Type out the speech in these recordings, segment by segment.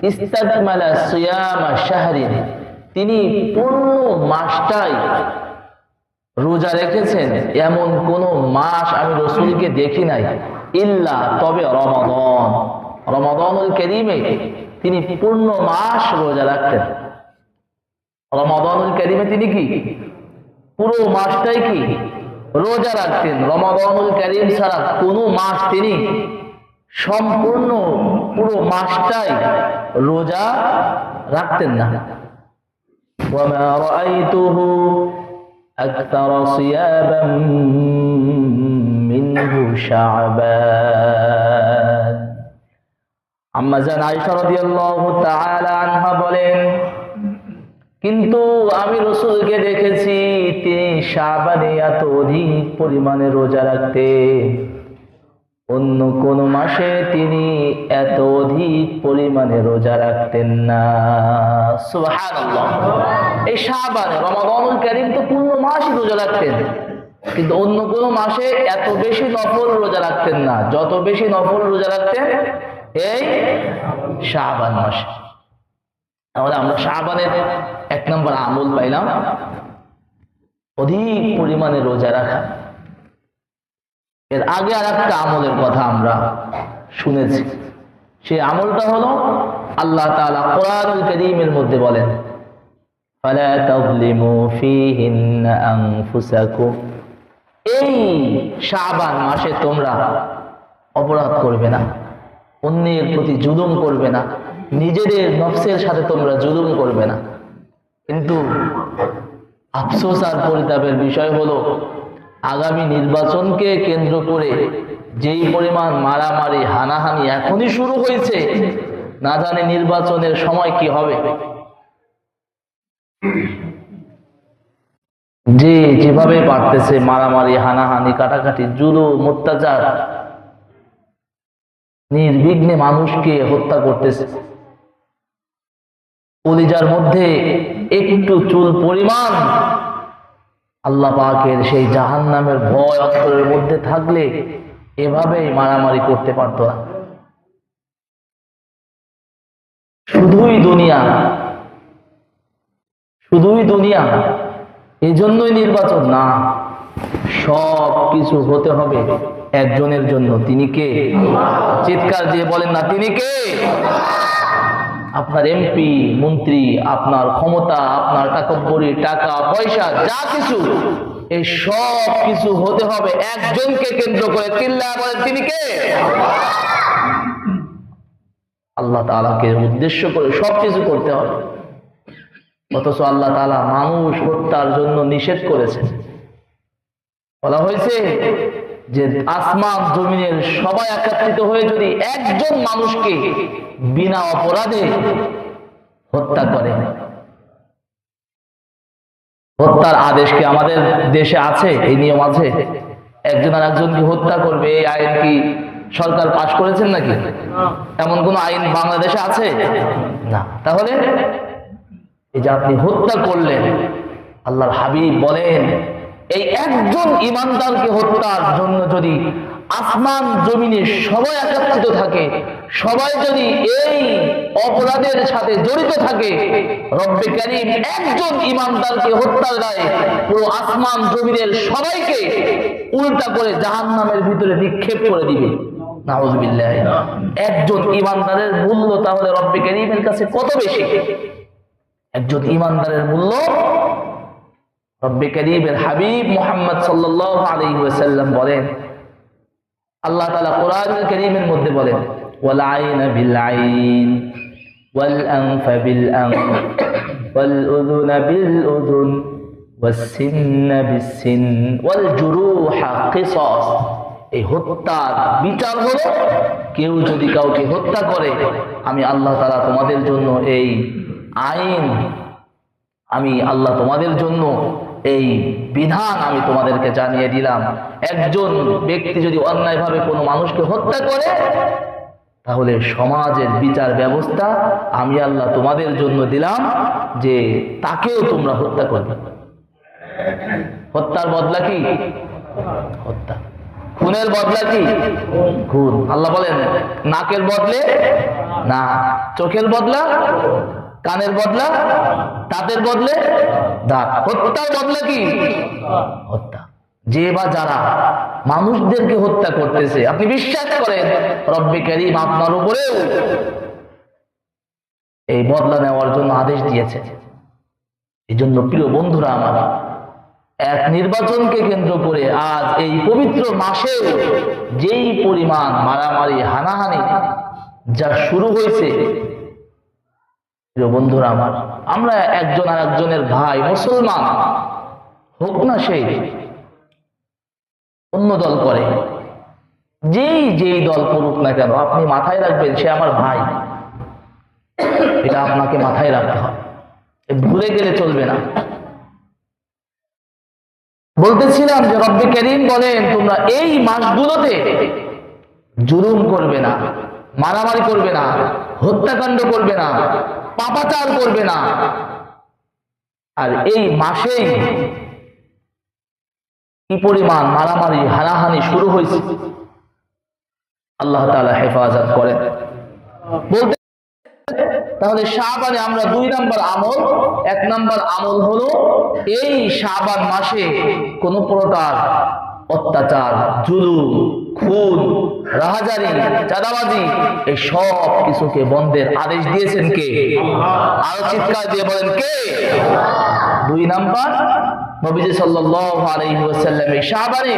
ইস্তাকমালা সিয়ামা শাহরিন, তিনি পূর্ণ মাসটাই রোজা রেখেছেন, এমন কোন মাস আমি রাসূলকে দেখি নাই, ইল্লা তবে রমাদান, রমাদানুল কারীমে তিনি পূর্ণ মাস রোজা রাখতেন। রমাদানুল কারীমে তিনি কি পুরো মাসটাই কি রোজা রাখতেন। রমাদানুল কারীম ছাড়া কোনো মাস তিনি সম্পূর্ণ পুরো মাসটাই রোজা রাখতেন না। ওয়ামা রাআইতুহু আকতারা সিয়াবাম মিনহু শাবান। আম্মা জান আয়েশা রাদিয়াল্লাহু তাআলা আনহা বলেন, কিন্তু আমি রাসূলকে দেখেছি তিনি শাবানে এত অধিক পরিমাণে রোজা রাখতেন, অন্য কোন মাসে তিনি এত অধিক পরিমাণে রোজা রাখতেন না। সুবহানাল্লাহ। এই শাবানে রমাদানুল কারীম তো পূর্ণ মাসই রোজা রাখতেন, কিন্তু অন্য কোন মাসে এত বেশি নফল রোজা রাখতেন না যত বেশি নফল রোজা রাখতেন এই শাবান মাসে। তাহলে আমরা শাবানের এক নম্বর আমল পাইলাম অধিক পরিমাণে রোজা রাখা। এর আগে আর একটা আমলের কথা আমরা শুনেছি, সেই আমলটা হলো আল্লাহ তাআলা কোরআনুল কারীমের মধ্যে বলেন, ফালা তাযলিমু ফীহিন্না আনফুসাকুম, এই শাবান মাসে তোমরা অপরাধ করবে না, অন্যের প্রতি জুলুম করবে না, নিজেদের নফসের সাথে তোমরা জুলুম করবে না। কিন্তু আফসোস আর পরিতাপের বিষয় হলো আগামী নির্বাচনকে কেন্দ্র করে যেই পরিমাণ মারামারি হানাহানি এখনই শুরু হয়েছে, না জানি নির্বাচনের সময় কি হবে। যে যেভাবে পারতেছে মারামারি হানাহানি কাটাকাটি জুলুম অত্যাচার নির্বিঘ্নে মানুষকে হত্যা করতেছে। কলিজার মধ্যে একটু চুল পরিমাণ আল্লাহ পাকের সেই জাহান্নামের ভয় অন্তরের মধ্যে থাকলে এভাবেই মারামারি করতে পারত না। শুধুই দুনিয়া, শুধুই দুনিয়া, এজন্যই নির্বাচন না, সব কিছু হতে হবে একজনের জন্য। তিনি কে? চিৎকার দিয়ে বলেন না, তিনি কে? আপনার এমপি মন্ত্রী, আপনার ক্ষমতা, আপনার টাকাব্বরি, টাকা পয়সা যা কিছু, এই সব কিছু হতে হবে একজনকে কেন্দ্র করে। চিল্লায়া বলেন, তিনি কে? আল্লাহ তাআলাকে উদ্দেশ্য করে সব কিছু করতে হবে। অথচ আল্লাহ তাআলা মানুষ হত্যার জন্য নিষেধ করেছেন। বলা হয়েছে যে আসমান জমিনের সবাই একত্রিত হয়ে যদি একজন মানুষকে বিনা অপরাধে হত্যা করে, হত্যার আদেশ কি আমাদের দেশে আছে? এই নিয়ম আছে? একজন আর একজনকে হত্যা করবে এই আইন কি সরকার পাশ করেছেন নাকি? এমন কোন আইন বাংলাদেশে আছে না। তাহলে এই যে আপনি হত্যা করলেন, আল্লাহর হাবিব বলেন এই একজন ইমানদারকে হত্যার জন্য যদি আসমান জমিনে সবাই একত্রিত থাকে, সবাই যদি এই অপরাধের সাথে জড়িত থাকে, রব্বে কারীম একজন ইমানদারকে হত্যার দায়ে পুরো আসমান জমিনের সবাইকে উল্টা করে জাহান্নামের ভিতরে নিক্ষেপ করে দিবে। নাউযুবিল্লাহ। একজন ইমানদারের মূল্য তাহলে রব্বে কারীমের কাছে কত বেশি! একজন ইমানদারের মূল্য রব্বে কারীমের হাবিব মুহাম্মদ সাল্লাল্লাহু আলাইহি ওয়াসাল্লাম বলেন, আল্লাহ তাআলা কোরআনুল কারীমের মধ্যে বলেন, ওয়াল আইনা বিল আইন ওয়াল আনফা বিল আনফ ওয়াল উযুনা বিল উযুন ওয়াস সিন্না বিস সিন ওয়াল জুরুহা কিসাস। এই হত্যার বিচার হলো কেউ যদি কাউকে হত্যা করে, আমি আল্লাহ তাআলা তোমাদের জন্য এই আইন, আমি আল্লাহ তোমাদের জন্য এই বিধান আমি তোমাদেরকে জানিয়ে দিলাম। একজন ব্যক্তি যদি অন্যায়ভাবে কোনো মানুষকে হত্যা করে, তাহলে সমাজের বিচার ব্যবস্থা আমি আল্লাহ তোমাদের জন্য দিলাম যে তাকেও তোমরা হত্যা করবে। হত্যার বদলা কি? হত্যা। খুনের বদলা কি খুন। আল্লাহ বলেন নাকের বদলে না, চোখের বদলা, কানের বদলা, দাঁতের বদলে দাঁত, হত্যার বদলা কি হত্যা। যে বা যারা মানুষদেরকে হত্যা করতেছে, আপনি বিশ্বাস করেন রব্বে কারীম আপনার উপরেও এই বদলা নেওয়ার জন্য আদেশ দিয়েছে। এই জন্য প্রিয় বন্ধুরা আমার, এক নির্বাচনকে কেন্দ্র করে আজ এই পবিত্র মাসে যেই পরিমাণ মারামারি হানাহানি যা শুরু হয়েছে, প্রিয় বন্ধুরা আমার, আমরা একজন আর একজনের ভাই, মুসলমান হোক না সেই অন্য দল করে, যেই দল করুক না কেন, আপনি মাথায় রাখবেন সে আমার ভাই। এটা আপনাকে মাথায় রাখতে হবে, ভুলে গেলে চলবে না। বলতেছিলাম যে রব্বে কারীম বলেন তোমরা এই মাসগুলোতে জুলুম করবে না, মারামারি করবে না, হত্যাকাণ্ড করবে না, পাপাচার করবে না। আর এই মাসেই কি পরিমাণ মারামারি হানাহানি শুরু হয়েছে, আল্লাহ তাআলা হেফাজত করেন। বলতে তাহলে শাবানে আমরা 2 নাম্বার আমল, 1 নাম্বার আমল হলো এই শাবান মাসে কোন প্রকার অত্যাচার, জুলুম, খুন, রাহাজানি, চাঁদাবাজি এই সব কিছুকে বন্ধের আদেশ দিয়েছেন কে? আরো চিৎকার দিয়ে বলেন কে? 2 নাম্বার, নবীজি সাল্লাল্লাহু আলাইহি ওয়াসাল্লাম এই শাবানে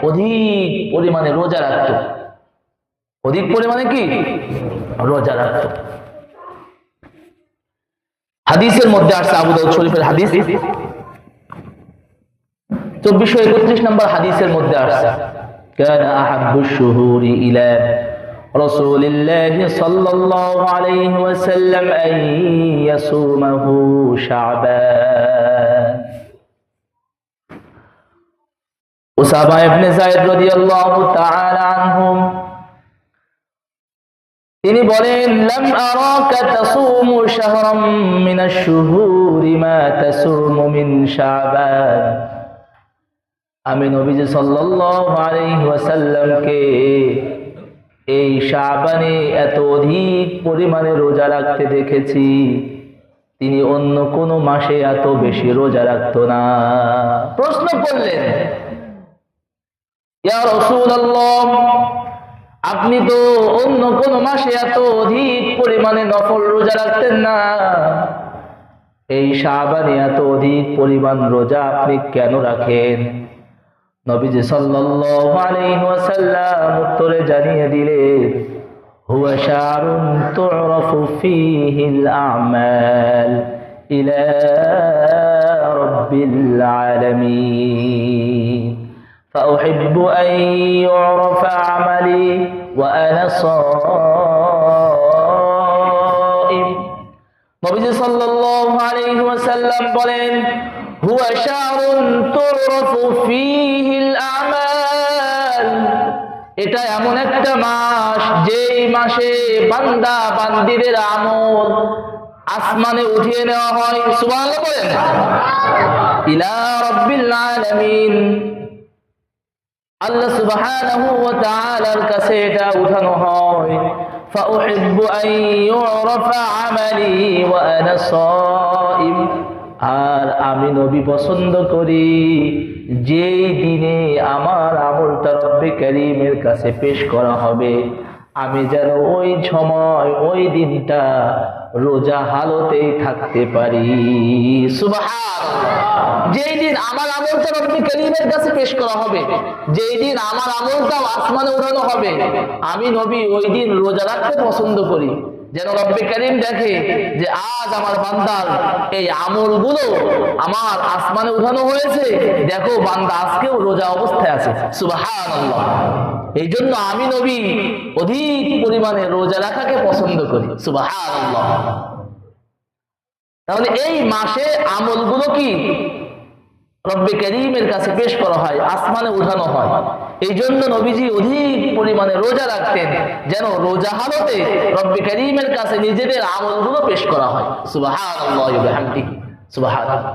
অধিক পরিমাণে রোজা রাখতো। অধিক পরিমাণে কি রোজা রাখতো। হাদিসের মধ্যে আসছে, আবু দাউদ শরীফের হাদিস 2431 নম্বর হাদিসের মধ্যে আসছে, কানা আহাব্বুশ শুহুরি ইলা রাসূলিল্লাহি সাল্লাল্লাহু আলাইহি ওয়াসাল্লাম আন ইয়াসুমাহু শাবান। উসামা ইবনে যায়েদ রাদিয়াল্লাহু তাআলা আনহুম তিনি বলেন, লাম আরাকা তাসুমু শাহরাম মিনাশ শুহুরি মা তাসুমু মিন শাবান। আমি নবীজি সাল্লাল্লাহু আলাইহি ওয়াসাল্লামকে এই শাবানে এত অধিক পরিমাণে রোজা রাখতে দেখেছি, তিনি অন্য কোন মাসে এত বেশি রোজা রাখতো না। প্রশ্ন করলেন, ইয়া রাসূলুল্লাহ, আপনি তো অন্য কোন মাসে এত অধিক পরিমাণে নফল রোজা রাখতেন না, এই শাবানে এত অধিক পরিমাণ রোজা আপনি কেন রাখেন? নবীজি সাল্লাল্লাহু আলাইহি ওয়াসাল্লাম উত্তরে জানিয়ে দিলেন, হুয়া শারুন তু'রাফু ফীহিল আ'মাল ইলা রাব্বিল আলামিন فأحب أن يعرف عملي وأنا صائم। নবীজি সাল্লাল্লাহু আলাইহি ওয়াসাল্লাম বলেন, হুয়া শাহরুন তু'রাফু ফীহিল আমাল, এটা এমন একটা মাস যেই মাসে বান্দা বান্দীদের আমল আসমানে উঠিয়ে নেওয়া হয়। সুবহানাল্লাহ বলেন। ইলা রাব্বিল আলামিন, আল্লাহ সুবহানাহু ওয়া তাআলার কাছে এটা উঠানো হয়। ফাউহিব্বু আন ইউরাফা আমালি ওয়া আনা সাইম, আর আমি নবী পছন্দ করি যেই দিনে আমার আমলটা রব্বে কারীমের কাছে পেশ করা হবে, আমি যেন ওই সময় ওই দিনটা রোজা হালতেই থাকতে পারি। সুবহানাল্লাহ। যেই দিন আমার আমলটা রব্বে কারীমের কাছে পেশ করা হবে, যেই দিন আমার আমলটা আসমানে উঠানো হবে, আমি নবী ওই দিন রোজা রাখতে পছন্দ করি, যেন রব্বে কারীম দেখে যে আজ আমার বান্দার এই আমলগুলো আমার আসমানে উঠানো হয়েছে, দেখো বান্দা আজকেও রোজা অবস্থায় আছে। সুবহানাল্লাহ। এই জন্য আমি নবী অধিক পরিমাণে রোজা রাখাকে পছন্দ করি। সুবহানাল্লাহ। তাহলে এই মাসে আমলগুলো কি রব্বে কারীমের কাছে পেশ করা হয়, আসমানে উঠানো হয়। এই জন্য নবীজি অধিক পরিমাণে রোজা রাখতেন, যেন রোজা হালতে রব্বে কারীমের কাছে নিজেদের আমলগুলো পেশ করা হয়। সুবহানাল্লাহি ওয়া বিহামদিহি। সুবহানাল্লাহ।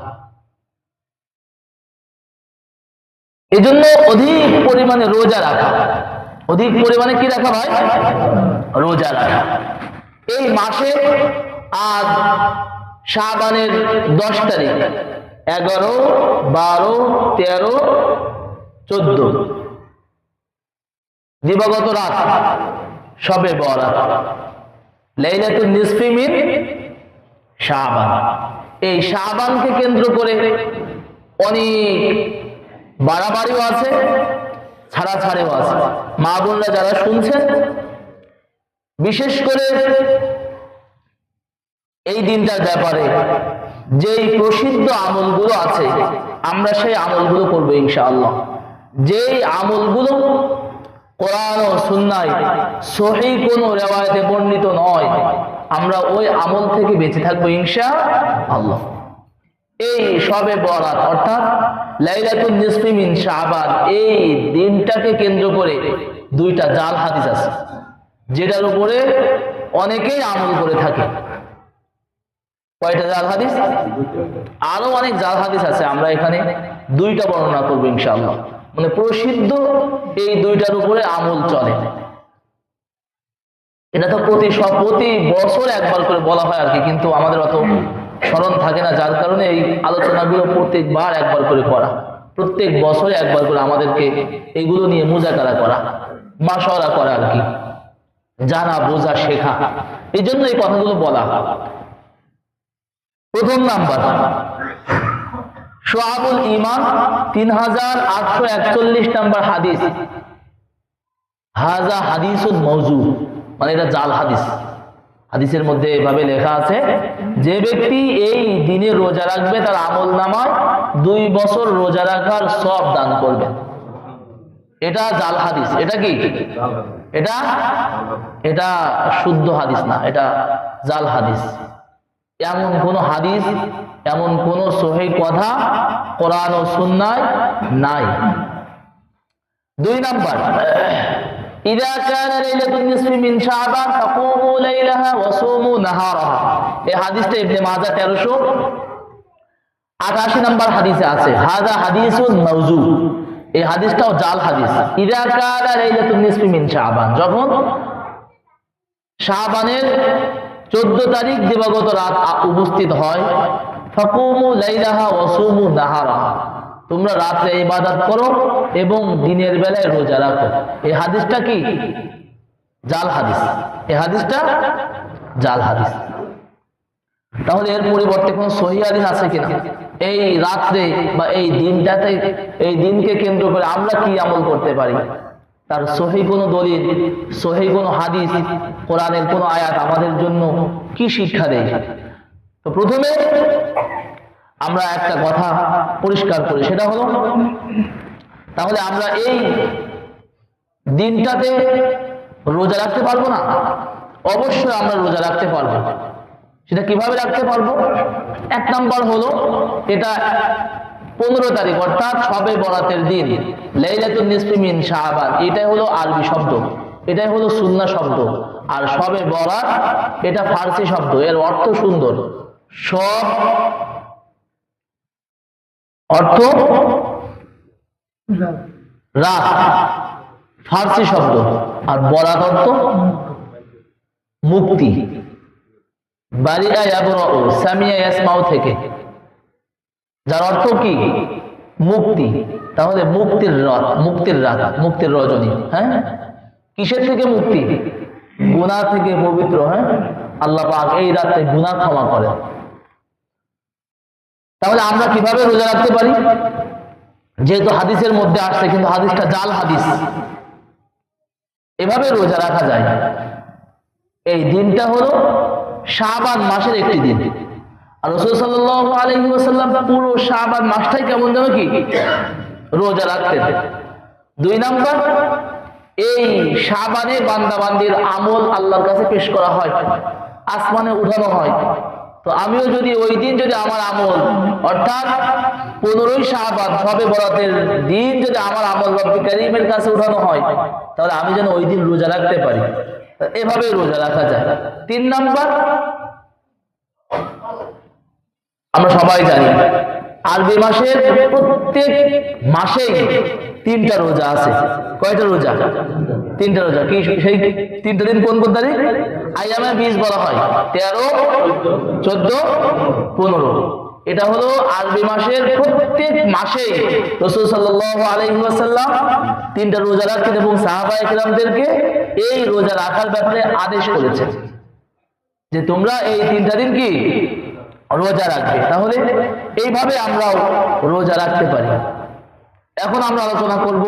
এজন্য অধিক পরিমাণে রোজা রাখা, অধিক পরিমাণে কি রাখা ভাই? রোজা রাখা। এই মাসে আজ শাবানের 10 তারিখ, 11, 12, 13, 14 দিবাগত রাত শবে বরাত, লাইলাতুন নিসফি মিন শাবান। এই শাবানকে কেন্দ্র করে অনেক বাড়াবাড়িও আছে, ছাড়াছাড়িও আছে। মা বোনরা যারা শুনছেন, বিশেষ করে এই দিনটার ব্যাপারে যেই প্রসিদ্ধ আমলগুলো আছে, আমরা সেই আমলগুলো করবো ইনশাআল্লাহ। যেই আমলগুলো কোরআন ও সুন্নায় সহিহ কোনো রিওয়ায়াতে বর্ণিত নয়, আমরা ওই আমল থেকে বেঁচে থাকবো ইনশাআল্লাহ। এই শবে বরাত অর্থাৎ লাইলাতুন নিসফি মিন শাবান, এই দিনটাকে কেন্দ্র করে 2টা জাল হাদিস আছে, যেটার উপরে অনেকেই আমল করে থাকে। কয়টা জাল হাদিস? আরো অনেক জাল হাদিস আছে, আমরা এখানে 2টা বর্ণনা করবো ইনশাআল্লাহ। মানে প্রসিদ্ধ এই 2টার উপরে আমল চলে। এটা তো প্রতি বছর একবার করে বলা হয় আর কি, কিন্তু আমাদের অত স্মরণ থাকে না, যার কারণে এই আলোচনাগুলো প্রত্যেকবার একবার করে করা, প্রত্যেক বছরে একবার করে আমাদেরকে এগুলো নিয়ে মুজাকারা করা, মাশওয়ারা করা আর কি, জানা বোঝা শেখা। এই জন্য এই কথাগুলো বলা। প্রথম নাম্বার শুআবুল ঈমান 3841 নাম্বার হাদিস, হাযা হাদিসুন মাওযু, মানে এটা জাল হাদিস। হাদিসের মধ্যে এভাবে লেখা আছে, যে ব্যক্তি এই দিনে রোজা রাখবে তার আমলনামায় 2 বছর রোজা রাখার সওয়াব দান করবে। এটা জাল হাদিস। এটা কি? এটা শুদ্ধ হাদিস না, এটা জাল হাদিস। এমন কোন হাদিস, এমন কোন সহিহ কথা কোরআন ও সুন্নায় নাই। 2 নাম্বার, ইযা কানা লাইলাতুন নিসফি মিন শাবান ফাকুমু লাইলাহা ওয়া সুমু নাহারাহা। এই হাদিসটা ইবনে মাজাহ 1388 নাম্বার হাদিসে আছে, হাযা হাদিসুন মাওযু। এই হাদিসটাও জাল হাদিস। ইযা কানা লাইলাতুন নিসফি মিন শাবান, যখন শাবানের 14 তারিখ দিবাগত রাত উপস্থিত হয়, ফাকুমু লাইলাহা ওয়া সুমু নাহারাহা, তোমরা রাতে ইবাদত করো এবং দিনের বেলায় রোজা রাখো। এই হাদিসটা কি? জাল হাদিস। এই হাদিসটা জাল হাদিস। তাহলে এর পরিবর্তে কোন সহিহ হাদিস আছে কিনা? এই রাত্রে বা এই দিনটাতে, এই দিনকে কেন্দ্র করে আমরা কি আমল করতে পারি, তার সহিহ কোন দলিল, সহিহ কোন হাদিস, কোরআনের কোন আয়াত আমাদের জন্য কি শিক্ষা দেয়? তো প্রথমে আমরা একটা কথা পরিষ্কার করি, সেটা হলো, তাহলে আমরা এই দিনটাতে রোজা রাখতে পারবো না? অবশ্যই আমরা রোজা রাখতে পারবো। সেটা কিভাবে রাখতে পারবো? 1 নাম্বার হলো, এটা 15 তারিখ অর্থাৎ শবে বরাতের দিন, লাইলাতুন নিসফি মিন শাবান, এটাই হলো আরবি শব্দ, এটাই হলো সুন্নাহ শব্দ। আর শবে বরাত এটা ফার্সি শব্দ, এর অর্থ সুন্দর। সব অর্থ রাত, ফার্সি শব্দ। আর বরাত অর্থ মুক্তি, বারিয়া ইয়াবরাউ সামিয়া ইয়াসমাউ থেকে, যার অর্থ কি? মুক্তি। তাহলে মুক্তির রাত, মুক্তির রাত, মুক্তির রজনী। হ্যাঁ, কিসের থেকে মুক্তি? গুনাহ থেকে পবিত্র। হ্যাঁ, আল্লাহ পাক এই রাতে গুনাহ ক্ষমা করেন। তাহলে আমরা কিভাবে রোজা রাখতে পারি? যেহেতু হাদিসের মধ্যে আসছে, কিন্তু হাদিসটা জাল হাদিস। এভাবে রোজা রাখা যায়। এই দিনটা হলো শাবান মাসের একটি দিন। আর রাসূল সাল্লাল্লাহু আলাইহি ওয়াসাল্লাম পুরো শাবান মাসটাই কেমন যেন কি রোজা রাখতেন। 2 নাম্বার, এই শাবানে বান্দাবান্দির আমল আল্লাহর কাছে পেশ করা হয়, আসমানে উঠানো হয়। তো আমিও যদি ওই দিন যদি আমার আমল অর্থাৎ 15ই শাবান শবে বরাতের দিন যদি আমার আমল রব্বুল কারীমের কাছে উঠানো হয়, তাহলে আমি যেন ওই দিন রোজা রাখতে পারি। এভাবে রোজা রাখা যায়। 3 নাম্বার, আমরা সবাই জানি আরবি মাসের প্রত্যেক মাসেই 3টা রোজা আছে। কয়টা রোজা? 3টা রোজা। কি সেই 3টা দিন কোন কোন তারিখ? আইয়ামে বীজ বলা হয়, 13, 14, 15। এটা হলো আরবি মাসের প্রত্যেক মাসেই রাসূল সাল্লাল্লাহু আলাইহি ওয়াসাল্লাম 3টা রোজা রাখতেন এবং সাহাবায়ে কেরামদেরকে এই রোজা রাখার ব্যাপারে আদেশ করেছেন যে তোমরা এই 3টা দিন কি রোজা রাখবে। তাহলে এইভাবে আমরাও রোজা রাখতে পারি। এখন আমরা আলোচনা করব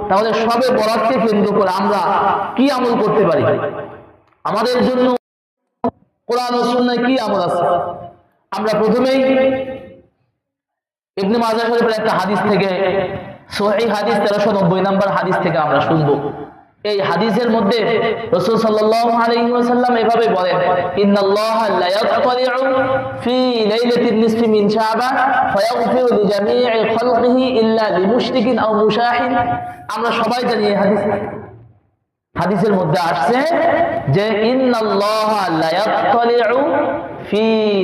তাহলে সবে বরাতকে কেন্দ্র করে আমরা কি আমল করতে পারি, আমাদের জন্য কোরআন ও সুন্নাহয় কি আমল আছে। আমরা প্রথমেই ইবনে মাজাহ শরীফের একটা হাদিস থেকে, সহিহ হাদিস 1390 নম্বর হাদিস থেকে আমরা শুনবো। এই হাদিসের মধ্যে রাসূল সাল্লাল্লাহু আলাইহি ওয়াসাল্লাম এভাবে বলেন, ইন্নাল্লাহা লা ইয়াত্তালিউ ফি লাইলাতিন নিসফি মিন শাবান ফায়াগফিরু লিজামি'i খালকিহি ইল্লা লিমুশরিকিন আও মুশাহিন। আমরা সবাই জানি এই হাদিস। হাদিসের মধ্যে আসছে যে ইন্নাল্লাহা লা ইয়াত্তালিউ ফি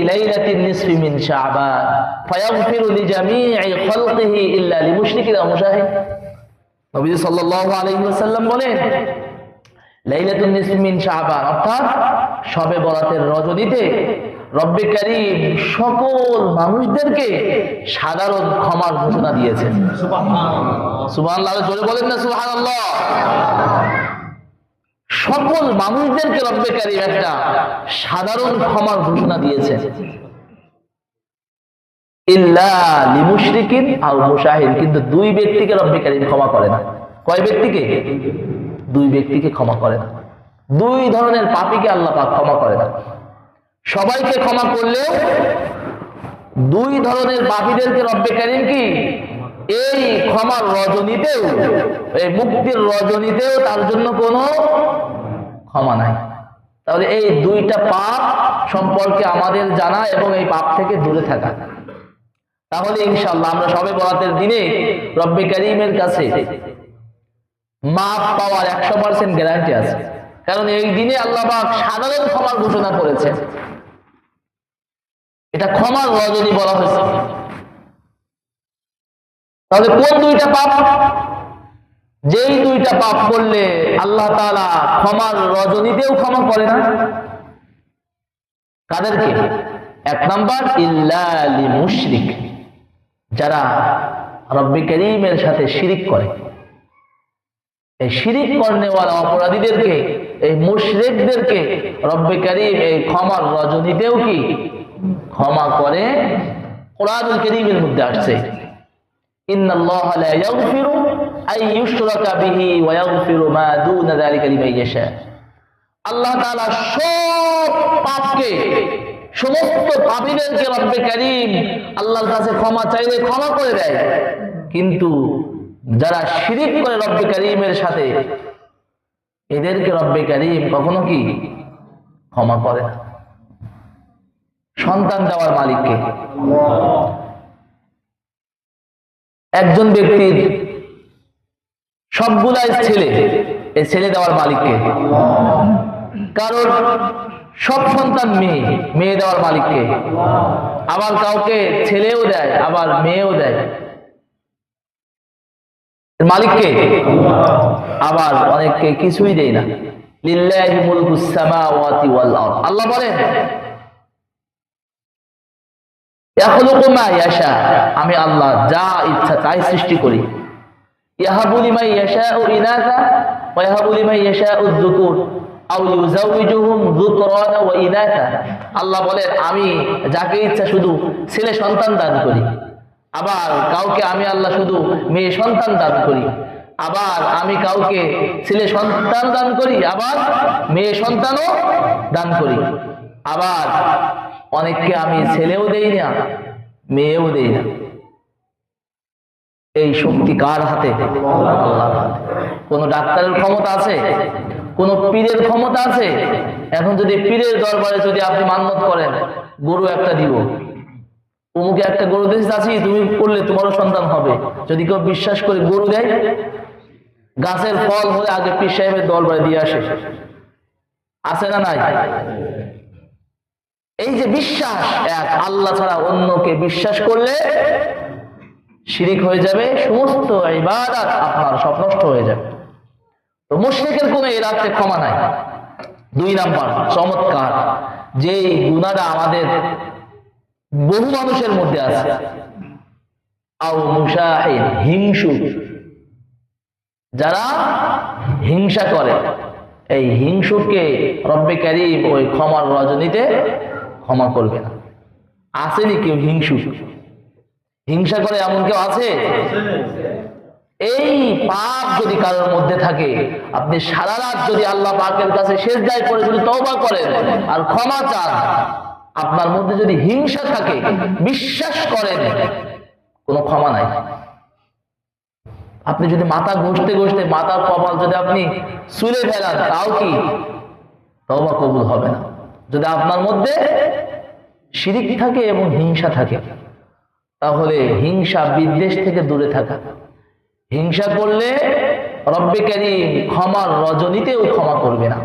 লাইলাতিন নিসফি মিন শাবান ফায়াগফিরু লিজামি'i খালকিহি ইল্লা লিমুশরিকিন আও মুশাহিন। নবী সাল্লাল্লাহু আলাইহি ওয়াসাল্লাম বলেন, লাইলাতুন নিসফি মিন শাবান অর্থাৎ শবে বরাতের রজনীতে রব্বে কারীম সকল মানুষদেরকে সাধারণ ক্ষমার ঘোষণা দিয়েছেন। সুবহানাল্লাহ। সুবহানাল্লাহ জোরে বলেন না সুবহানাল্লাহ। সকল মানুষদেরকে রব্বে কারীম একটা সাধারণ ক্ষমার ঘোষণা দিয়েছেন। ইল্লা লিমুশরিকিন আও মুশাহিন, কিন্তু 2 ব্যক্তিকে রব্বে কারীম ক্ষমা করে না। কয় ব্যক্তিকে? 2 ব্যক্তিকে ক্ষমা করে না। 2 ধরনের পাপীকে আল্লাহ পাক ক্ষমা করে না। সবাইকে ক্ষমা করলেও 2 ধরনের পাপীদেরকে রব্বে কারীম কি এই ক্ষমার রজনীতেও, এই মুক্তির রজনীতেও তার জন্য কোনো ক্ষমা নাই। তাহলে এই 2টা পাপ সম্পর্কে আমাদের জানা এবং এই পাপ থেকে দূরে থাকা। তাহলে ইনশাআল্লাহ আমরা শবে বরাতের দিনে রব্বে কারীমের কাছে মাফ পাওয়ার 100% গ্যারান্টি আছে। কারণ এই দিনে আল্লাহ পাক সাধারণ ক্ষমার ঘোষণা করেছেন। এটা ক্ষমার রজনী বলা হয়েছে। তাহলে কোন 2টা পাপ? যেই 2টা পাপ করলে আল্লাহ তাআলা ক্ষমার রজনীতেও ক্ষমা করে না। কাদেরকে? 1 নাম্বার ইল্লা লিমুশরিক, যারা রব্বে কারীমের সাথে শিরিক করে। এই শিরিক করনেওয়ালা অপরাধীদেরকে, এই মুশরিকদেরকে রব্বে কারীম এই ক্ষমার রজনীতেও কি ক্ষমা করে। কোরআনুল কারীমের মধ্যে আসছে, ইন্নাল্লাহা লা ইয়াগফিরু আন ইউশরাকা বিহি ওয়া ইয়াগফিরু মা দুনা যালিকা লিমান ইয়াশা। আল্লাহ তাআলা সব পাপকে, সমস্ত পাপীদেরকে রব্বে কারীম আল্লাহর কাছে ক্ষমা চাইলে ক্ষমা করে দেয়, কিন্তু যারা শিরিক করে রব্বে কারীমের সাথে, এদেরকে রব্বে কারীম কখনো কি ক্ষমা করে না। সন্তান দেওয়ার মালিককে, একজন ব্যক্তির সবগুলাই ছেলে, এই ছেলে দেওয়ার মালিককে। কারণ সব সন্তান মেয়ে, মেয়ে দেওয়ার মালিককে। আবার কাউকে ছেলেও দেয়, আবার মেয়েও দেয়, মালিককে। আবার অনেককে কিছুই দেয় না। লিল্লাহি মুলকুস সামাওয়াতি ওয়াল আরদ। আল্লাহ বলেন, ইয়াখলুকু মা ইয়াশা, আমি আল্লাহ যা ইচ্ছা তাই সৃষ্টি করি। ইয়াহাবু লিমান ইয়াশাউ ইনাসা ওয়া ইয়াহাবু লিমান ইয়াশাউ যুকুর আও ইউযাউযুহুম যুকরানা ওয়া ইনাসা। আল্লাহ বলেন, আমি যাকে ইচ্ছা শুধু ছেলে সন্তান দান করি, আবার কাউকে আমি আল্লাহ শুধু মেয়ে সন্তান দান করি, আবার আমি কাউকে ছেলে সন্তান দান করি, আবার মেয়ে সন্তানও দান করি, আবার অনেককে আমি ছেলেও দেই না, মেয়েও দেই না। এই শক্তি কার হাতে? আল্লাহর হাতে। কোন ডাক্তারের ক্ষমতা আছে? কোন পীরের ক্ষমতা আছে? এখন যদি পীরের দরবারে যদি আপনি মান্যত করেন, গরু একটা দিব, অমুকে একটা গরু দিয়েছে আছি, তুমি করলে তোমারও সন্তান হবে, যদি কেউ বিশ্বাস করে গরু দেয়, গাছের ফল হলে আগে পীর সাহেবের দরবারে দিয়ে আসে, আছে না নাই? এই যে বিশ্বাস, এক আল্লাহ ছাড়া অন্যকে বিশ্বাস করলে শিরিক হয়ে যাবে, সমস্ত ইবাদত আপনার সব নষ্ট হয়ে যাবে। তো মুশরিকের কোনো এই রাতে ক্ষমা নাই। 2 নাম্বার চমৎকার, যে গুনাহটা আমাদের বহু মানুষের মধ্যে আছে, আও মুশাহিদ, হিংসুক, যারা হিংসা করে, এই হিংসুককে রব্বে কারীম ওই ক্ষমার রজনীতে ক্ষমা করবে না। আসেনি কেউ হিংসুক? হিংসা করে এমন কেউ আছে? এই পাপ যদি কারোর মধ্যে থাকে, আপনি সারা রাত যদি আল্লাহ পাকের কাছে সিজদায় পড়ে যদি তওবা করেন আর ক্ষমা চান, আপনার মধ্যে যদি হিংসা থাকে, বিশ্বাস করেন কোনো ক্ষমা নাই। আপনি যদি মাথা ঘষতে ঘষতে মাথার কপাল যদি আপনি চুলে ফেলান, তাও কি তওবা কবুল হবে না। যদি আপনার মধ্যে শিরিক থাকে এবং হিংসা থাকে, তাহলে হিংসা বিদ্বেষ থেকে দূরে থাকা। হিংসা করলে রব্বে কারীম ক্ষমার রজনীতেও ক্ষমা করবে না।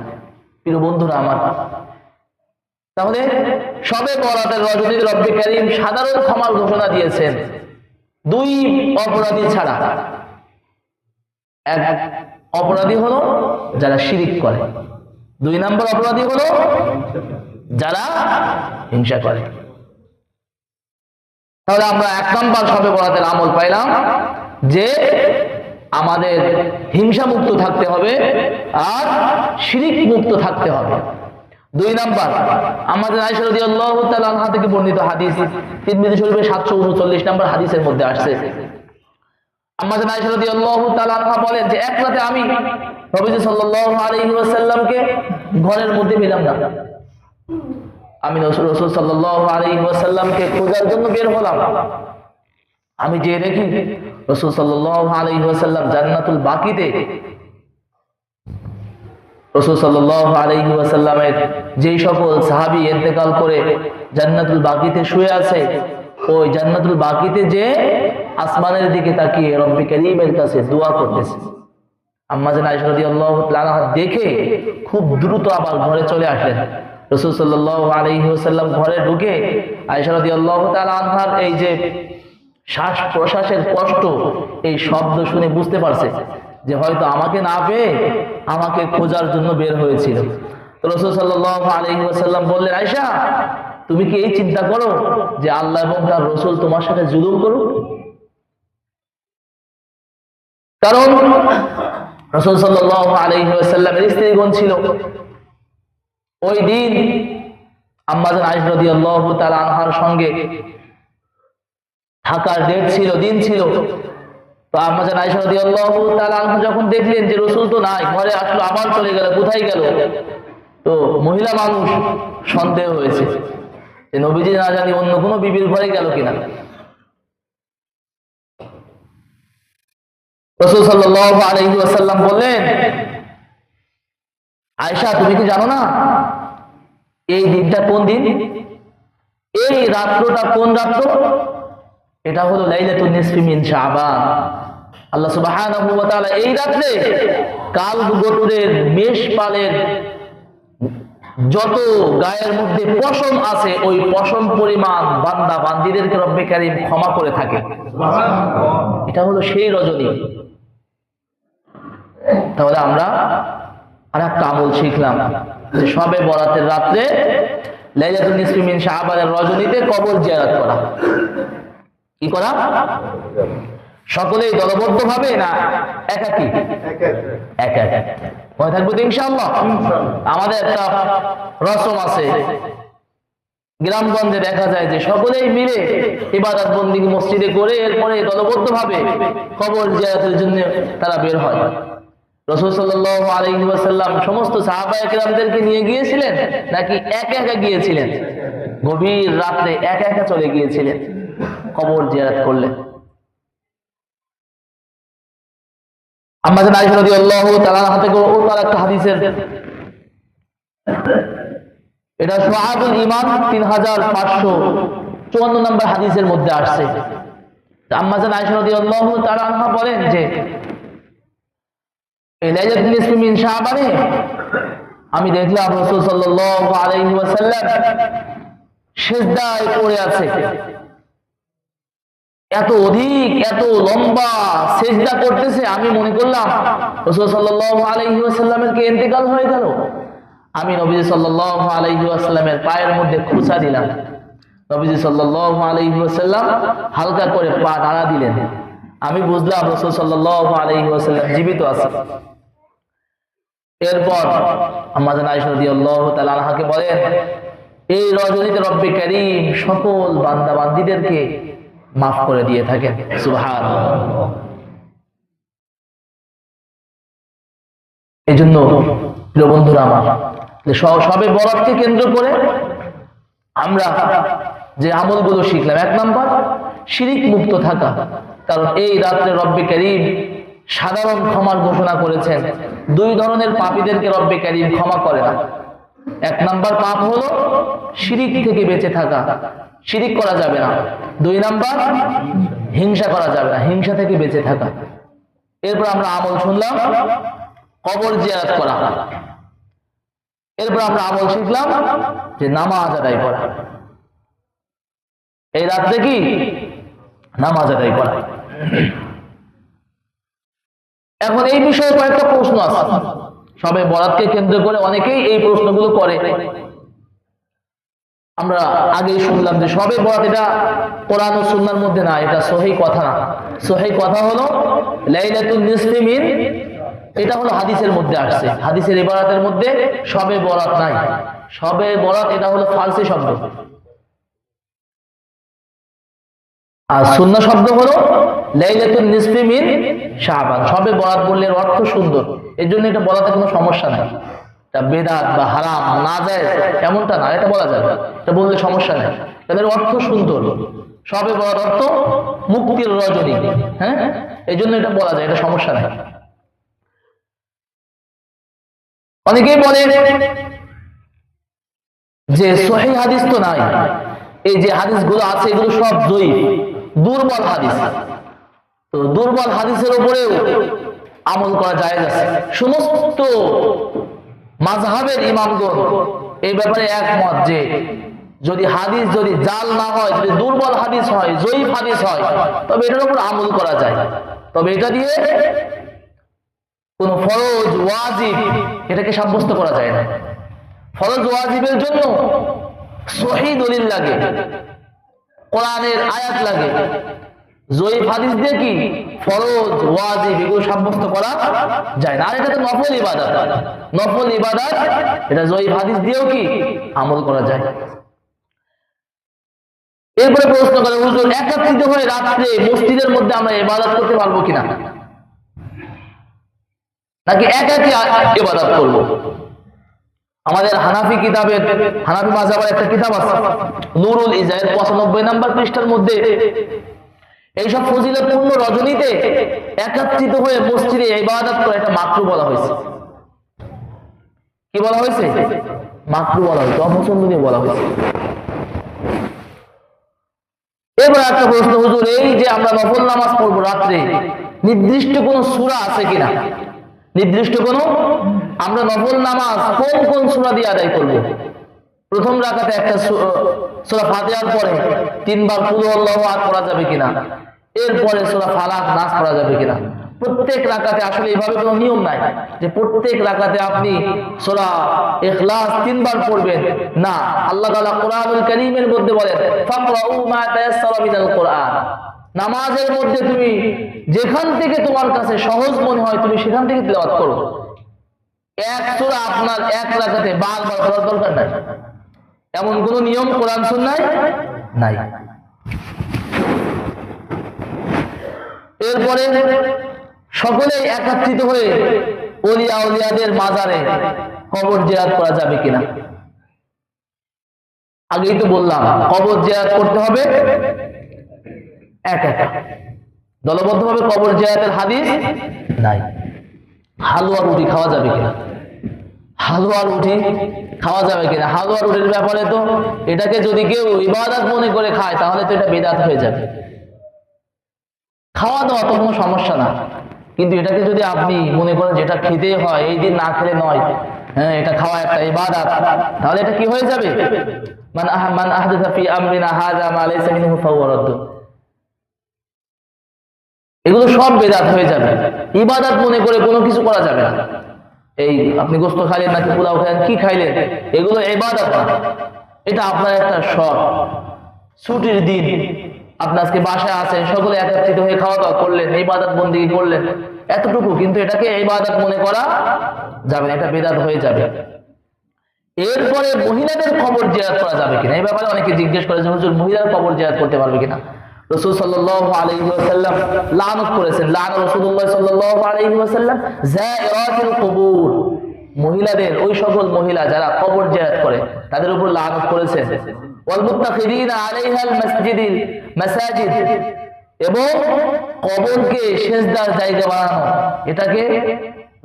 প্রিয় বন্ধুরা আমার, তাহলে শবে বরাতের রজনীতে রব্বে কারীম সাধারণ ক্ষমার ঘোষণা দিয়েছেন 2 অপরাধী ছাড়া। এক অপরাধী হলো যারা শিরিক করে, 2 নম্বর অপরাধী হলো যারা হিংসা করে। তাহলে আমরা 1 নম্বর শবে বরাতের আমল পাইলাম যে আমাদের হিংসা মুক্ত থাকতে হবে আর শিরিক মুক্ত থাকতে হবে। 2 নম্বর, আমাদের আয়েশা রাদিয়াল্লাহু তাআলা আনহা থেকে বর্ণিত হাদিস, তিরমিজি শরীফের 739 নম্বর হাদিসের মধ্যে আসছে। আমাদের আয়েশা রাদিয়াল্লাহু তাআলা আনহা বলেন যে এক রাতে আমি নবীজি সাল্লাল্লাহু আলাইহি ওয়াসাল্লামকে ঘরের মধ্যে পেলাম না। আমি রাসূল সাল্লাল্লাহু আলাইহি ওয়াসাল্লামকে খোঁজার জন্য বের হলাম। আমি যে দেখি রাসূল সাল্লাল্লাহু আলাইহি ওয়াসাল্লাম জান্নাতুল বাকিতে, রাসূল সাল্লাল্লাহু আলাইহি ওয়াসাল্লামের যেই সকল সাহাবী ইন্তেকাল করে জান্নাতুল বাকিতে শুয়ে আছে, ওই জান্নাতুল বাকিতে যে আসমানের দিকে তাকিয়ে রব্বে কারীমের কাছে দোয়া করতেছে। আম্মা জান আয়েশা রাদিয়াল্লাহু তাআলা দেখে খুব দ্রুত আবার ঘরে চলে আসলেন। রাসূল সাল্লাল্লাহু আলাইহি ওয়াসাল্লাম ঘরে ঢুকে আয়েশা রাদিয়াল্লাহু তাআলা আনহার এই যে শ্বাস প্রশ্বাসের কষ্ট, এই শব্দ শুনে বুঝতে পারছে যে হয়তো আমাকে না পেয়ে আমাকে খোঁজার জন্য বের হয়েছিল। তো রাসূল সাল্লাল্লাহু আলাইহি ওয়াসাল্লাম বললেন, আয়েশা তুমি কি এই চিন্তা করো যে আল্লাহ এবং তার রাসূল তোমার সাথে জুলুম করুক? কারণ রাসূল সাল্লাল্লাহু আলাইহি ওয়াসাল্লামের স্ত্রীগণ ছিল। ওই দিন আম্মা জান আয়েশা রাদিয়াল্লাহু তাআলা আনহার সঙ্গে থাকার ডেট ছিল, দিন ছিল। তো আম্মা জান আয়েশা রাদিয়াল্লাহু তাআলা আনহা যখন দেখলেন যে রাসূল তো নাই, ঘরে আসলো, আবার চলে গেল, কোথায় গেল? তো মহিলা মানুষ সন্দেহ হয়েছে যে নবীজি না জানি অন্য কোনো বিবির ঘরে গেল কিনা। রাসূল সাল্লাল্লাহু আলাইহি ওয়াসাল্লাম বললেন, আয়েশা তুমি কি জানো না এই দিনটা কোন দিন? এই রাত্রটা কোন রাত্র? এটা হলো লাইলাতুন নিসফি মিন শাবান। আল্লাহ সুবহানাহু ওয়া তাআলা এই রাতে কাল গোত্রের মেষপালের যত গায়ের মধ্যে পশম আছে, ওই পশম পরিমাণ বান্দা বান্দীদেরকে রব্বে কারীম ক্ষমা করে থাকে। এটা হলো সেই রজনী। তাহলে আমরা আরেকটা আমল শিখলাম যে শবে বরাতের রাত্রে লাইলাতুন নিসফি মিন শাবানের রজনীতে কবর জিয়ারত করা। কি করা? সকলেই দলবদ্ধ ভাবে না একাকী? একা একা মনে থাকবো তো ইনশাআল্লাহ। আমাদের একটা রসম আছে, গ্রামগঞ্জে দেখা যায় যে সকলেই মিলে ইবাদত বন্দেগী মসজিদে করে এরপরে দলবদ্ধ ভাবে কবর জিয়ারতের জন্য তারা বের হয়। রাসূল সাল্লাল্লাহু আলাইহি ওয়াসাল্লাম সমস্ত সাহাবায়ে কেরামদেরকে নিয়ে গিয়েছিলেন নাকি একা একা গিয়েছিলেন? গভীর রাতে একা একা চলে গিয়েছিলেন, কবর জিয়ারত করলেন। আম্মা জান আয়েশা রাদিয়াল্লাহু তাআলা আনহা থেকে ওর একটা হাদিসের, এটা শুআবুল ঈমান 3554 নম্বর হাদিসের মধ্যে আসছে। আম্মা জান আয়েশা রাদিয়াল্লাহু তাআলা আনহা বলেন যে এই লাইলাতুল নিসফি মিন শাবানে আমি দেখলাম রাসূল সাল্লাল্লাহু আলাইহি ওয়াসাল্লাম সিজদায় পড়ে আছে। এত অধিক, এত লম্বা সেজদা করতেছে। আমি মনে করলাম রাসূল সাল্লাল্লাহু আলাইহি ওয়াসাল্লামের কি ইন্তেকাল হয়ে গেল। আমি নবীজি সাল্লাল্লাহু আলাইহি ওয়াসাল্লামের পায়ের মধ্যে খুঁচা দিলাম। নবীজি সাল্লাল্লাহু আলাইহি ওয়াসাল্লাম হালকা করে পা নাড়া দিলেন। আমি বুঝলাম রাসূল সাল্লাল্লাহু আলাইহি ওয়াসাল্লাম জীবিত আছেন। এরপর আম্মা জান আয়েশা রাদিয়াল্লাহু তাআলা আনহাকে বলেন, এই রজনীতে রব্বে কারীম সকল বান্দা বান্দীদেরকে মাফ করে দিয়ে থাকেন। সুবহানাল্লাহ। এই জন্য প্রিয় বন্ধুরা আমার, সবে বরাতকে কেন্দ্র করে আমরা যে আমলগুলো শিখলাম, 1 নাম্বার শিরিক মুক্ত থাকা। কারণ এই রাত্রে রব্বে কারীম সাধারণ ক্ষমার ঘোষণা করেছেন। 2 ধরনের পাপীদেরকে রব্বে কারীম ক্ষমা করে না। 1 নাম্বার পাপ হলো শিরিক থেকে বেঁচে থাকা, শিরিক করা যাবে না। 2 নাম্বার হিংসা করা যাবে না, হিংসা থেকে বেঁচে থাকা। এরপর আমরা আমল শুনলাম কবর জিয়ারত করা। এরপর আমরা আমল শিখলাম যে নামাজ আদায় করা। এই রাত্রে কি নামাজ আদায় করা। এখন এই বিষয়ে কয়েকটা প্রশ্ন আছে। সবে বরাতকে কেন্দ্র করে অনেকেই এই প্রশ্নগুলো করে। আমরা আগেই শুনলাম যে সবে বরাত এটা কোরআন ও সুন্নাহর মধ্যে না, এটা সহিহ কথা না। সহিহ কথা হলো লাইলাতুন নিসফি মিন, এটা হলো হাদিসের মধ্যে আসছে। হাদিসের ইবারাতের মধ্যে সবে বরাত নাই। সবে বরাত এটা হলো ফারসি শব্দ, আর সুন্নাহ শব্দ হলো লাইলাতুন নিসফি মিন শাবান। সবে বরাত বললে অর্থ সুন্দর, এর জন্য এটা বলাতে কোনো সমস্যা নাই। এটা বেদাত বা হারাম না যায় এমনটা না, এটা বলা যাবে, এটা বললে সমস্যা নেই। তাদের অর্থ সুন্দর। সবে বরাত অর্থ মুক্তির রজনী, হ্যাঁ, এই জন্য এটা বলা যায়, এটা সমস্যা নেই। অনেকেই বলে যে সহিহ হাদিস তো নাই, এই যে হাদিসগুলো আছে এগুলো সব জয়ীফ, দুর্বল হাদিস। তো দুর্বল হাদিসের উপরেও আমল করা জায়েজ আছে। সমস্ত মাযহাবের ইমামগণ এই ব্যাপারে একমত যে যদি হাদিস যদি জাল না হয়, যদি দুর্বল হাদিস হয়, জয়ীফ হাদিস হয়, তবে এটার উপর আমল করা যায়। তবে এটা দিয়ে কোন ফরজ ওয়াজিব এটাকে সাব্যস্ত করা যায় না। ফরজ ওয়াজিবের জন্য সহিহ দলিল লাগে, কোরআনের আয়াত লাগে। জয়ীফ হাদিস দিয়ে কি ফরজ ওয়াজিব এগুলো সাব্যস্ত করা যায় না। আর এটা তো নফল ইবাদত, নফল ইবাদত এটা জয়ীফ হাদিস দিয়েও কি আমল করা যায়। এরপরে প্রশ্ন করে, হুজুর একত্রিত হয়ে রাত্রে মসজিদের মধ্যে আমরা ইবাদত করতে পারবো কিনা, নাকি একাকি ইবাদত করব? আমাদের হানাফি কিতাবের, হানাফি মাযহাবের একটা কিতাব আছে নূরুল ইজায়ের 95 নম্বর পৃষ্ঠার মধ্যে এইসব ফজিলতপূর্ণ রজনীতে একত্রিত হয়ে মসজিদে ইবাদত করা এটা মাকরুহ বলা হয়েছে। কি বলা হয়েছে? মাকরুহ বলা হয়েছে, অপছন্দনীয় বলা হয়েছে। এবার একটা প্রশ্ন, হুজুর এই যে আমরা নফল নামাজ পড়বো রাত্রে, নির্দিষ্ট কোন সূরা আছে কিনা? নির্দিষ্ট কোন, আমরা নফল নামাজ কোন কোন সূরা দিয়ে আদায় করব? প্রথম রাকাতে একটা সূরা ফাতিহার পরে 3 বার কুল আল্লাহু আহাদ পড়া যাবে কিনা? এরপরে সূরা ফালাক নাস পড়া যাবে কিনা? প্রত্যেক রাকাতে আসলে এইভাবে কোনো নিয়ম নাই যে প্রত্যেক রাকাতে আপনি সূরা ইখলাস 3 বার পড়বেন, না। আল্লাহ তাআলা কোরআনুল কারীমের মধ্যে বলেন ফাকরাউ মা তায়াসসারা মিনাল কোরআন, নামাজের মধ্যে তুমি যেখান থেকে তোমার কাছে সহজ মনে হয় তুমি সেখান থেকে তিলাওয়াত করো। এক সূরা আপনার এক রাকাতে বারবার পড়ার দরকার নাই, এমন কোন নিয়ম কোরআন সুন্নাহয় নাই। এরপরে সকলেই একত্রিত হয়ে ওলিয়া উলিয়াদের মাজারে কবর জিয়ারত করা যাবে কিনা? আগেই তো বললাম কবর জিয়ারত করতে হবে একা একা, দলবদ্ধভাবে কবর জিয়ারতের হাদিস নাই। হালুয়া রুটি খাওয়া যাবে কিনা? হালুয়া রুটি খাওয়া যাবে কিনা? হালুয়া রুটির ব্যাপারে তো এটাকে যদি কেউ ইবাদত মনে করে খায় তাহলে তো এটা বিদআত হয়ে যাবে। খাওয়া দাওয়া তো কোনো সমস্যা না, কিন্তু এটাকে যদি আপনি মনে করেন যেটা খেতে হয়, এই দিন না খেলে নয়, হ্যাঁ এটা খাওয়া একটা ইবাদত, তাহলে এটা কি হয়ে যাবে? মান আহদাসা ফি আমরিনা হাযা মা লাইসা মিনহু ফাহুয়া রাদ্দ। এগুলো সব বেদাত হয়ে যাবে। ইবাদত মনে করে কোনো কিছু করা যাবে না। এই আপনি গোস্ত খাইলেন নাকি পোলাও খাইলেন, কি খাইলেন, এগুলো ইবাদত না। এটা আপনার একটা শখ, ছুটির দিন, আপনি আজকে বাসায় আছেন, সকলে একত্রিত হয়ে খাওয়া দাওয়া করলেন, ইবাদত বন্দেগী করলেন, এতটুকু। কিন্তু এটাকে ইবাদত মনে করা যাবে না, এটা বেদাত হয়ে যাবে। এরপরে মহিলাদের কবর জিয়ারত করা যাবে কিনা, এই ব্যাপারে অনেকে জিজ্ঞেস করে যে হুজুর মহিলার কবর জিয়ারত করতে পারবে কিনা। রাসূল সাল্লাল্লাহু আলাইহি ওয়াসাল্লাম লানত করেছেন, লান রাসূলুল্লাহ সাল্লাল্লাহু আলাইহি ওয়াসাল্লাম যায়রাতুল কুবুর, মহিলাদের, ওই সকল মহিলা যারা কবর জিয়ারত করে তাদের উপর লানত করেছেন। ওয়াল মুত্তাখিদিনা আলাইহাল মাসাজিদ, এবং কবরকে সেজদার জায়গা বানানো, এটাকে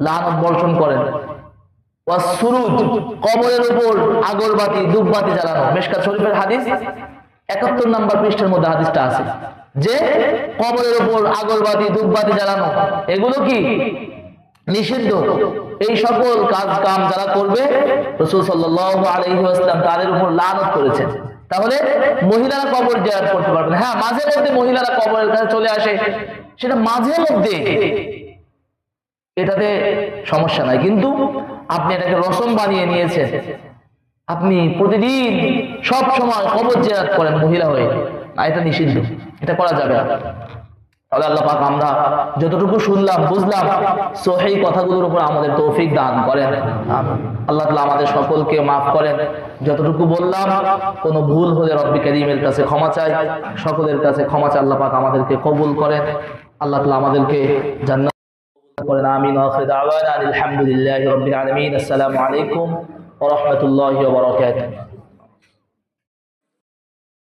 লানত বর্ষণ করেন। ওয়াসসুরুজ, কবরের উপর আগরবাতি ধূপবাতি জ্বালানো। মিশকাত শরীফের হাদিস 71 নম্বর পৃষ্ঠার মধ্যে হাদিসটা আছে যে কবরের উপর আগরবাতি ধূপবাতি জ্বালানো এগুলো কি নিষিদ্ধ। এই সকল কাজ কাম যারা করবে রাসূল সাল্লাল্লাহু আলাইহি ওয়াসাল্লাম তাদের উপর লানত করেছেন। তাহলে মহিলারা কবর জিয়ারত করতে পারবে না। হ্যাঁ, মাঝে মধ্যে মহিলারা কবরের কাছে চলে আসে, সেটা মাঝে মধ্যে, এটাতে সমস্যা নাই। কিন্তু আপনি এটাকে রসম বানিয়ে নিয়েছেন, আপনি প্রতিদিন সব সময় কবর জিয়ারত করেন মহিলা হয়ে, না, এটা নিষিদ্ধ, এটা করা যাবে না। তাহলে আল্লাহ পাক আমরা যতটুকু শুনলাম বুঝলাম সহিহ কথাগুলোর উপর আমাদের তৌফিক দান করেন। আল্লাহ তাআলা আমাদের সকলকে মাফ করেন। যতটুকু বললাম কোনো ভুল হলে রব্বি কারীমের কাছে ক্ষমা চাই, সকলের কাছে ক্ষমা চাই। আল্লাহ পাক আমাদেরকে কবুল করেন, আল্লাহ তাআলা আমাদেরকে জান্নাত করেন। আমিন। আখির দাওয়ানা আলহামদুলিল্লাহি রাব্বিল আলামিন। আসসালামু আলাইকুম ওয়া রাহমাতুল্লাহি ওয়া বারাকাতুহু।